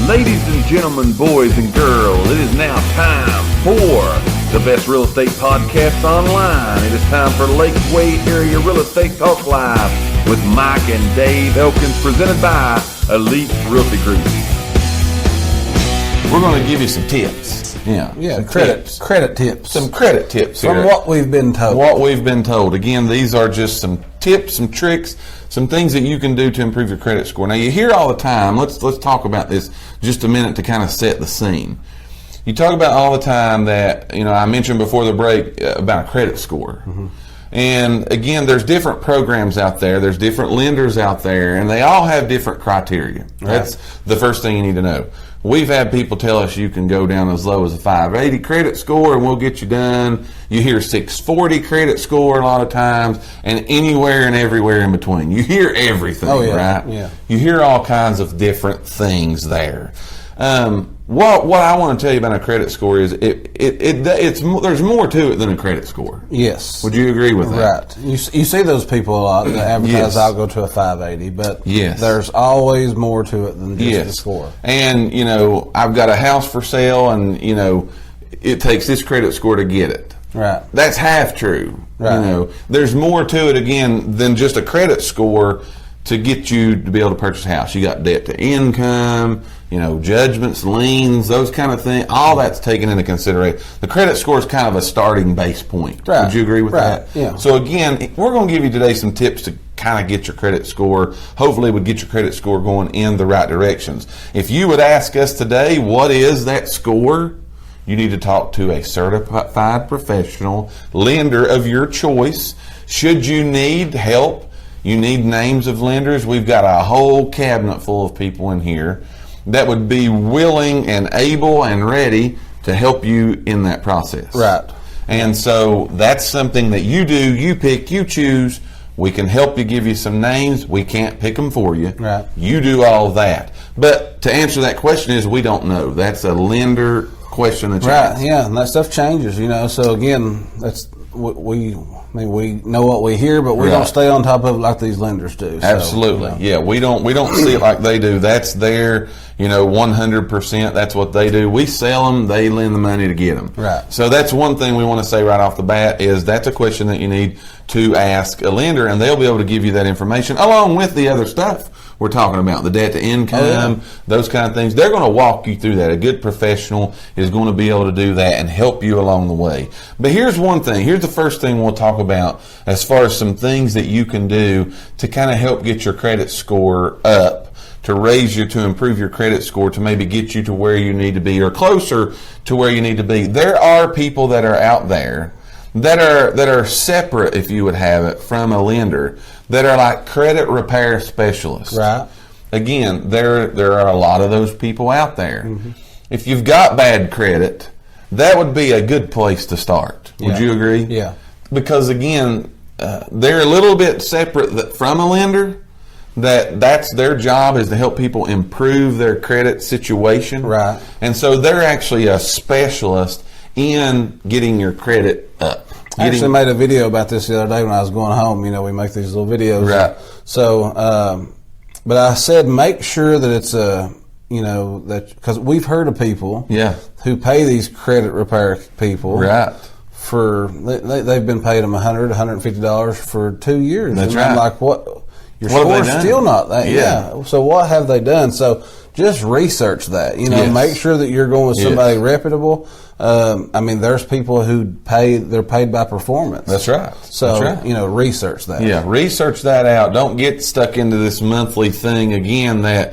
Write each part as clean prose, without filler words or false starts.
Ladies and gentlemen, boys and girls, it is now time for the best real estate podcast online. It is time for Lakeway Area Real Estate Talk Live with Mike and Dave Elkins, presented by Elite Realty Group. We're going to give you some tips. Yeah, credit tips. Some credit tips from here. what we've been told. What we've been told. Again, these are just some tips, some tricks, some things that you can do to improve your credit score. Now, you hear all the time. Let's talk about this just a minute to kind of set the scene. You talk about all the time that, I mentioned before the break about credit score. Mm-hmm. And again, there's different programs out there. There's different lenders out there, and they all have different criteria. Right. That's the first thing you need to know. We've had people tell us you can go down as low as a 580 credit score and we'll get you done. You hear 640 credit score a lot of times, and anywhere and everywhere in between. You hear everything, right? Yeah. You hear all kinds of different things there. What I want to tell you about a credit score is there's more to it than a credit score. Yes. Would you agree with that? Right. You see those people a lot that advertise, Yes. I'll go to a 580, but Yes. there's always more to it than just the score. And, I've got a house for sale and, it takes this credit score to get it. Right. That's half true. Right. There's more to it, again, than just a credit score to get you to be able to purchase a house. You got debt to income, judgments, liens, those kind of things. All that's taken into consideration. The credit score is kind of a starting base point. Right. Would you agree with that? Yeah. So again, we're going to give you today some tips to kind of get your credit score. Hopefully, it would get your credit score going in the right directions. If you would ask us today, what is that score? You need to talk to a certified professional lender of your choice. Should you need help, you need names of lenders, we've got a whole cabinet full of people in here that would be willing and able and ready to help you in that process. Right. And so that's something that you do, you pick, you choose. We can help you, give you some names. We can't pick them for you. Right. You do all that. But to answer that question is we don't know. That's a lender question that you ask. Yeah, and that stuff changes, So again, that's we know what we hear, but we Right. don't stay on top of it like these lenders do. Absolutely. Yeah, we don't see it like they do. That's their, 100%. That's what they do. We sell them, they lend the money to get them. Right. So that's one thing we want to say right off the bat is that's a question that you need to ask a lender, and they'll be able to give you that information along with the other stuff we're talking about, the debt to income, those kind of things. They're going to walk you through that. A good professional is going to be able to do that and help you along the way. But here's one thing. Here's the first thing we'll talk about as far as some things that you can do to kind of help get your credit score up, to raise you, to improve your credit score, to maybe get you to where you need to be or closer to where you need to be. There are people that are out there that are separate, if you would have it, from a lender, that are like credit repair specialists. Right. Again, there are a lot of those people out there. Mm-hmm. If you've got bad credit, that would be a good place to start. Would you agree? Yeah. Because again, they're a little bit separate from a lender. That's their job, is to help people improve their credit situation. Right. And so they're actually a specialist in getting your credit up. I actually made a video about this the other day when I was going home. We make these little videos. Right. So, but I said make sure that it's that because we've heard of people who pay these credit repair people they've been paid them $100, $150 for 2 years. That's and right. I'm like, what? Your What have score's they done? still not that. Yeah. So what have they done? So just research that. Yes. Make sure that you're going with somebody reputable. There's people they're paid by performance. That's right. So, That's right. Research that. Yeah, research that out. Don't get stuck into this monthly thing again,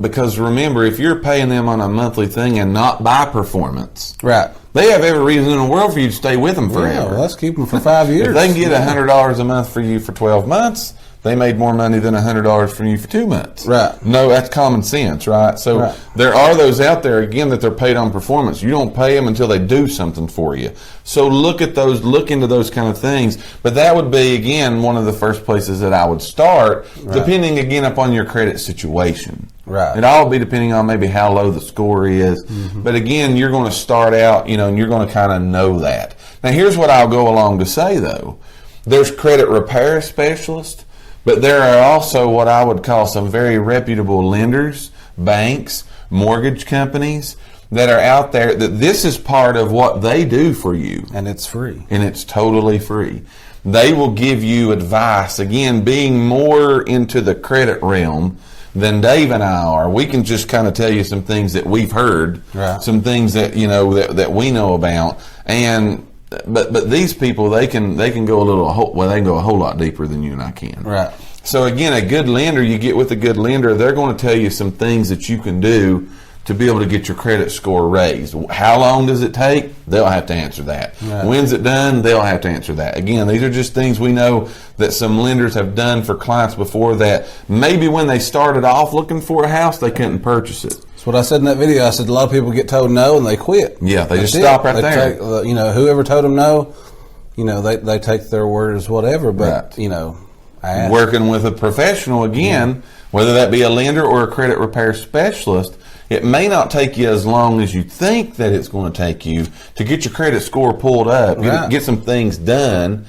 because remember, if you're paying them on a monthly thing and not by performance, Right. they have every reason in the world for you to stay with them forever. Yeah, well, let's keep them for 5 years. If they can get $100 a month for you for 12 months, they made more money than $100 from you for 2 months. Right. No, that's common sense, right? So there are those out there, again, that they're paid on performance. You don't pay them until they do something for you. So look into those kind of things. But that would be, again, one of the first places that I would start, depending, again, upon your credit situation. Right. It all be depending on maybe how low the score is. Mm-hmm. But again, you're going to start out, and you're going to kind of know that. Now, here's what I'll go along to say, though. There's credit repair specialists, but there are also what I would call some very reputable lenders banks, mortgage companies that are out there, that this is part of what they do for you. And it's free. And it's totally free. They will give you advice, again, being more into the credit realm than Dave and I are. We can just kind of tell you some things that we've heard, right. Some things that, you know, that we know about. And but these people, they can go they can go a whole lot deeper than you and I can. Right. So again, a good lender, you get with a good lender, they're going to tell you some things that you can do to be able to get your credit score raised. How long does it take? They'll have to answer that. Right. When's it done? They'll have to answer that. Again, these are just things we know that some lenders have done for clients before, that maybe when they started off looking for a house, they couldn't purchase it. That's what I said in that video. I said a lot of people get told no and they quit. Yeah, they just stop right there. Take, you know, whoever told them no, you know, they take their word as whatever. But, right. you know, working with a professional, again, whether that be a lender or a credit repair specialist, it may not take you as long as you think that it's going to take you to get your credit score pulled up, get some things done.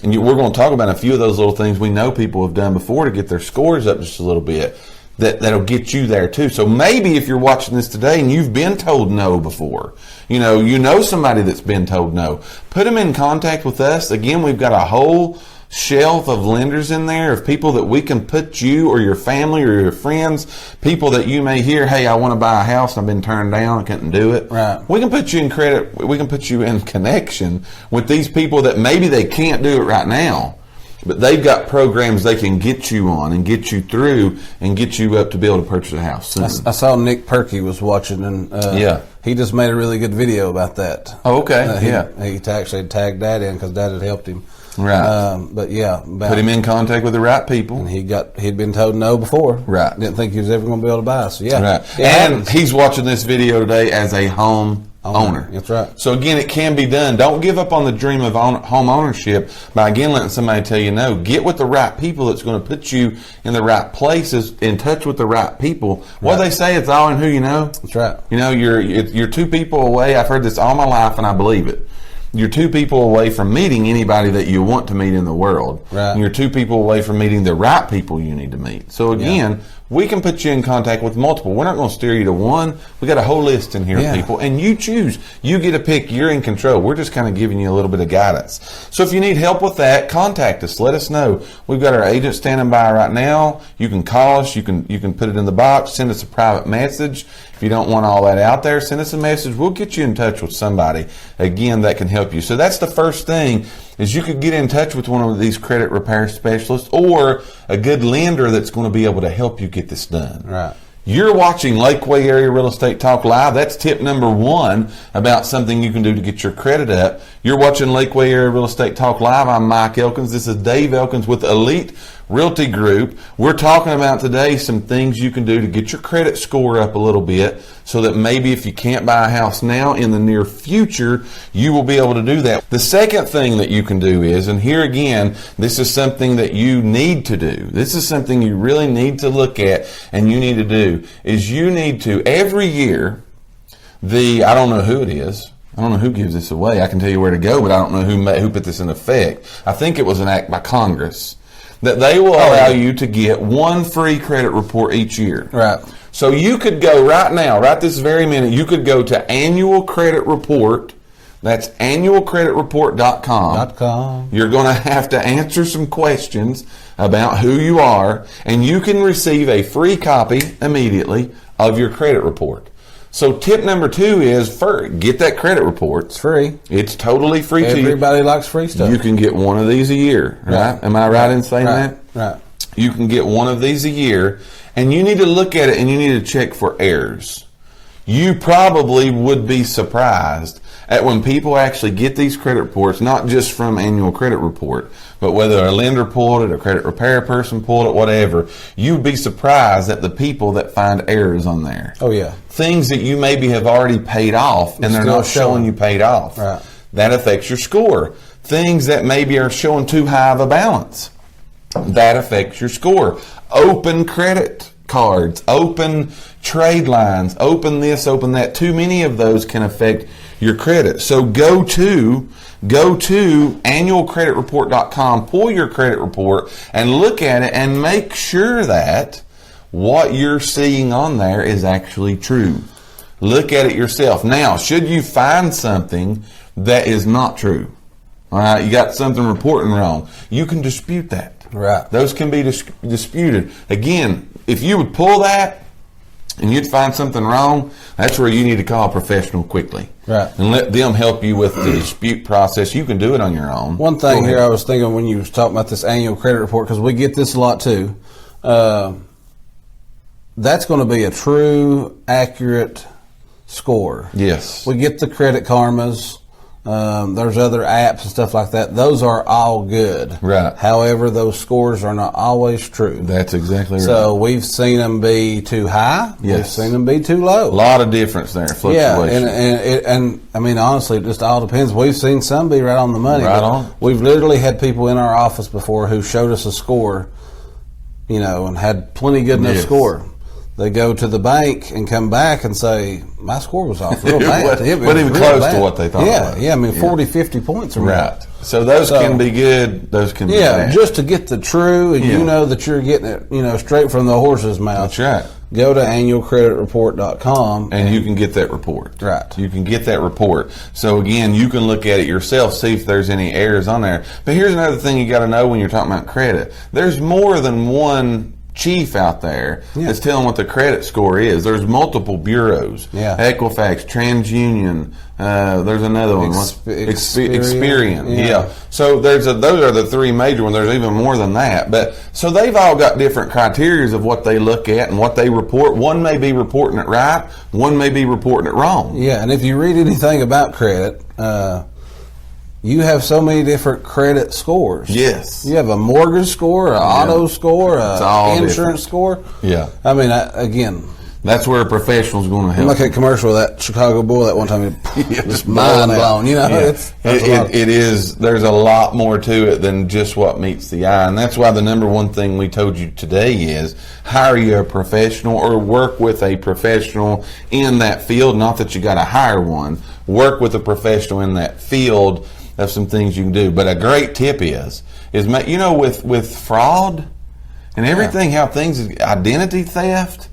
And we're going to talk about a few of those little things we know people have done before to get their scores up just a little bit. That'll get you there too. So maybe if you're watching this today and you've been told no before, you know somebody that's been told no, put them in contact with us. Again, we've got a whole shelf of lenders in there of people that we can put you or your family or your friends, people that you may hear, hey, I want to buy a house and I've been turned down, I couldn't do it. Right. We can put you in credit. We can put you in connection with these people that maybe they can't do it right now, but they've got programs they can get you on and get you through and get you up to be able to purchase a house soon. I saw Nick Perky was watching, and he just made a really good video about that. Oh, okay. He actually tagged Dad in because Dad had helped him. Right. But yeah, put him in contact with the right people. And he'd been told no before. Right. Didn't think he was ever going to be able to buy. So yeah. Right. And he's watching this video today as a home owner. That's right. So again, it can be done. Don't give up on the dream of home ownership by again letting somebody tell you no. Get with the right people that's going to put you in the right places, in touch with the right people. What they say, it's all in who you know. That's right. You know, you're two people away. I've heard this all my life, and I believe it. You're two people away from meeting anybody that you want to meet in the world. Right. And you're two people away from meeting the right people you need to meet. So again, we can put you in contact with multiple. We're not going to steer you to one. We got a whole list in here of people, and you choose. You get to pick. You're in control. We're just kind of giving you a little bit of guidance. So if you need help with that, contact us. Let us know. We've got our agent standing by right now. You can call us. You can put it in the box. Send us a private message. If you don't want all that out there, send us a message. We'll get you in touch with somebody, again, that can help you. So that's the first thing, is you could get in touch with one of these credit repair specialists or a good lender that's going to be able to help you get this done. Right. You're watching Lakeway Area Real Estate Talk Live. That's tip number 1 about something you can do to get your credit up. You're watching Lakeway Area Real Estate Talk Live. I'm Mike Elkins. This is Dave Elkins with Elite Realty Group. We're talking about today some things you can do to get your credit score up a little bit so that maybe if you can't buy a house now, in the near future, you will be able to do that. The second thing that you can do is, and here again, this is something that you need to do. This is something you really need to look at and you need to do, is you need to, every year, I don't know who it is. I don't know who gives this away. I can tell you where to go, but I don't know who put this in effect. I think it was an act by Congress that they will allow you to get one free credit report each year. Right. So you could go right now, right this very minute, you could go to Annual Credit Report. That's annualcreditreport.com. You're going to have to answer some questions about who you are, and you can receive a free copy immediately of your credit report. So tip number 2 is, get that credit report. It's free. It's totally free to you. Everybody likes free stuff. You can get one of these a year, right? Am I right in saying that? Right. You can get one of these a year, and you need to look at it and you need to check for errors. You probably would be surprised at when people actually get these credit reports, not just from Annual Credit Report, but whether a lender pulled it, a credit repair person pulled it, whatever, you'd be surprised at the people that find errors on there. Oh, yeah. Things that you maybe have already paid off and they're not showing you paid off. Right. That affects your score. Things that maybe are showing too high of a balance. That affects your score. Open credit cards, open trade lines, open this, open that. Too many of those can affect your credit. So go to annualcreditreport.com, pull your credit report and look at it and make sure that what you're seeing on there is actually true. Look at it yourself. Now, should you find something that is not true, all right, you got something reporting wrong, you can dispute that. Right. Those can be disputed. Again, if you would pull that and you'd find something wrong, that's where you need to call a professional quickly. Right. And let them help you with the dispute process. You can do it on your own. One thing here I was thinking when you was talking about this annual credit report, because we get this a lot too, that's going to be a true, accurate score. Yes. We get the Credit Karmas. There's other apps and stuff like that. Those are all good. Right. However, those scores are not always true. That's exactly right. So we've seen them be too high. Yes. We've seen them be too low. A lot of difference there, fluctuation. Yeah, and I mean, honestly, it just all depends. We've seen some be right on the money. Right on. We've literally had people in our office before who showed us a score, and had plenty good enough score. They go to the bank and come back and say, my score was off real bad. It wasn't even close to what they thought. Yeah, I mean, 40, 50 points are right. So those can be good, those can be bad. Just to get the true, and you know that you're getting it, straight from the horse's mouth. That's right. Go to annualcreditreport.com. And you can get that report. Right. You can get that report. So again, you can look at it yourself, see if there's any errors on there. But here's another thing you got to know when you're talking about credit. There's more than one chief out there that's telling what the credit score is. There's multiple bureaus. Yeah. Equifax, TransUnion, there's another one. Experian. Yeah. So those are the three major ones. There's even more than that. But so they've all got different criteria of what they look at and what they report. One may be reporting it right, one may be reporting it wrong. Yeah, and if you read anything about credit, you have so many different credit scores. Yes. You have a mortgage score, an auto score, an insurance score. Yeah. I mean, again, that's where a professional's going to help. Look at a commercial of that Chicago Bull that one time. Just mind blown. It is. There's a lot more to it than just what meets the eye. And that's why the number one thing we told you today is hire you a professional or work with a professional in that field. Not that you got to hire one. Work with a professional in that field. Of some things you can do, but a great tip is with fraud and everything, how things identity theft,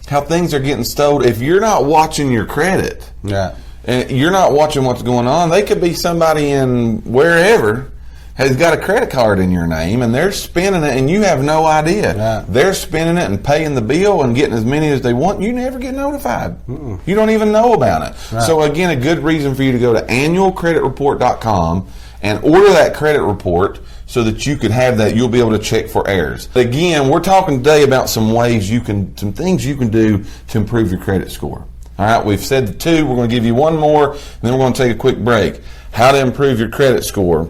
how things are getting stolen. If you're not watching your credit, and you're not watching what's going on, they could be somebody in wherever has got a credit card in your name and they're spending it and you have no idea. Yeah. They're spending it and paying the bill and getting as many as they want. You never get notified. You don't even know about it. Right. So again, a good reason for you to go to annualcreditreport.com and order that credit report so that you could have that. You'll be able to check for errors. Again, we're talking today about some things you can do to improve your credit score. All right, we've said the two. We're going to give you one more and then we're going to take a quick break. How to improve your credit score.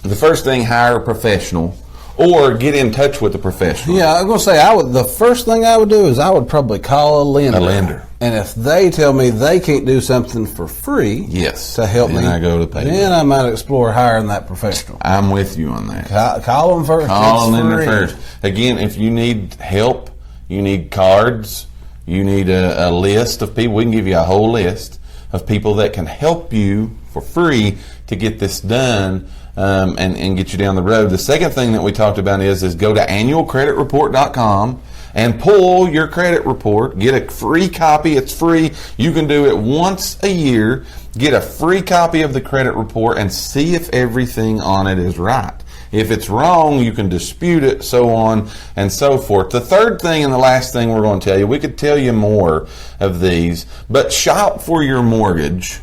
The first thing, hire a professional or get in touch with a professional. Yeah, I was going to say, the first thing I would do is I would probably call a lender. And if they tell me they can't do something for free to help me, I go to pay then I might explore hiring that professional. I'm with you on that. Call them first. Call a lender first. Again, if you need help, you need cards, you need a list of people, we can give you a whole list of people that can help you for free to get this done. And get you down the road. The second thing that we talked about is go to annualcreditreport.com and pull your credit report. Get a free copy. It's free. You can do it once a year. Get a free copy of the credit report and see if everything on it is right. If it's wrong, you can dispute it, so on and so forth. The third thing and the last thing we're going to tell you, we could tell you more of these, but shop for your mortgage.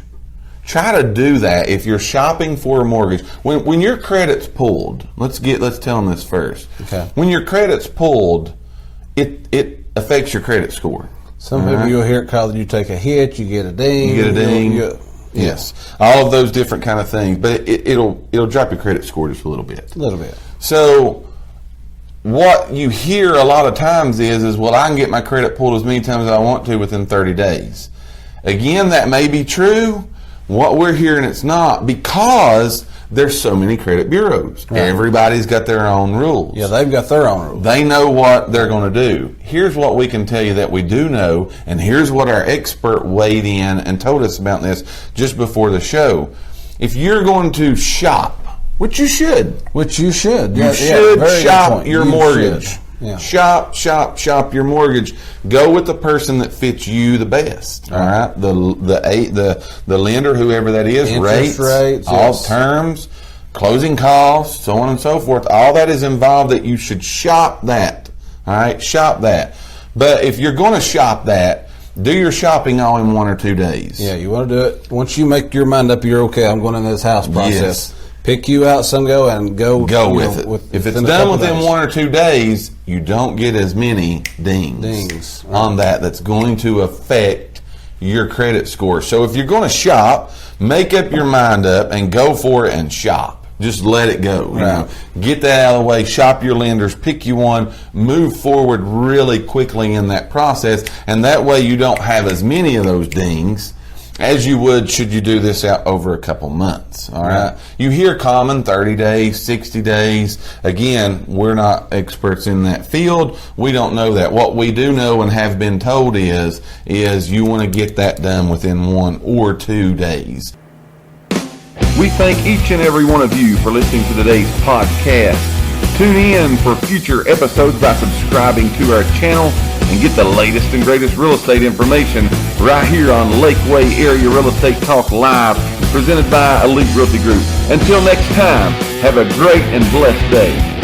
Try to do that if you're shopping for a mortgage. When your credit's pulled, let's tell them this first. Okay. When your credit's pulled, it affects your credit score. Some people you'll hear it called, you take a hit, you get a ding. You get a ding. Yes. All of those different kind of things. But it'll drop your credit score just a little bit. A little bit. So what you hear a lot of times is well, I can get my credit pulled as many times as I want to within 30 days. Again, that may be true. What we're hearing, it's not, because there's so many credit bureaus. Right. Everybody's got their own rules. Yeah, they've got their own rules. They know what they're going to do. Here's what we can tell you that we do know, and here's what our expert weighed in and told us about this just before the show. If you're going to shop, which you should. You should shop your mortgage. Yeah. Shop your mortgage. Go with the person that fits you the best. All right. The lender, whoever that is, Interest rates, all terms, closing costs, so on and so forth. All that is involved. That you should shop that. All right. Shop that. But if you're going to shop that, do your shopping all in 1 or 2 days. Yeah, you want to do it. Once you make your mind up, you're okay. I'm going into this house process. Yes. Pick you out some and go with it. If it's done within 1 or 2 days, you don't get as many dings on that's going to affect your credit score. So if you're going to shop, make up your mind up and go for it and shop. Just let it go. You know? Get that out of the way. Shop your lenders. Pick you one. Move forward really quickly in that process, and that way you don't have as many of those dings as you would should you do this out over a couple months. All right. You hear common 30 days, 60 days. Again, we're not experts in that field. We don't know that. What we do know and have been told is you want to get that done within 1 or 2 days. We thank each and every one of you for listening to today's podcast. Tune in for future episodes by subscribing to our channel and get the latest and greatest real estate information right here on Lakeway Area Real Estate Talk Live, presented by Elite Realty Group. Until next time, have a great and blessed day.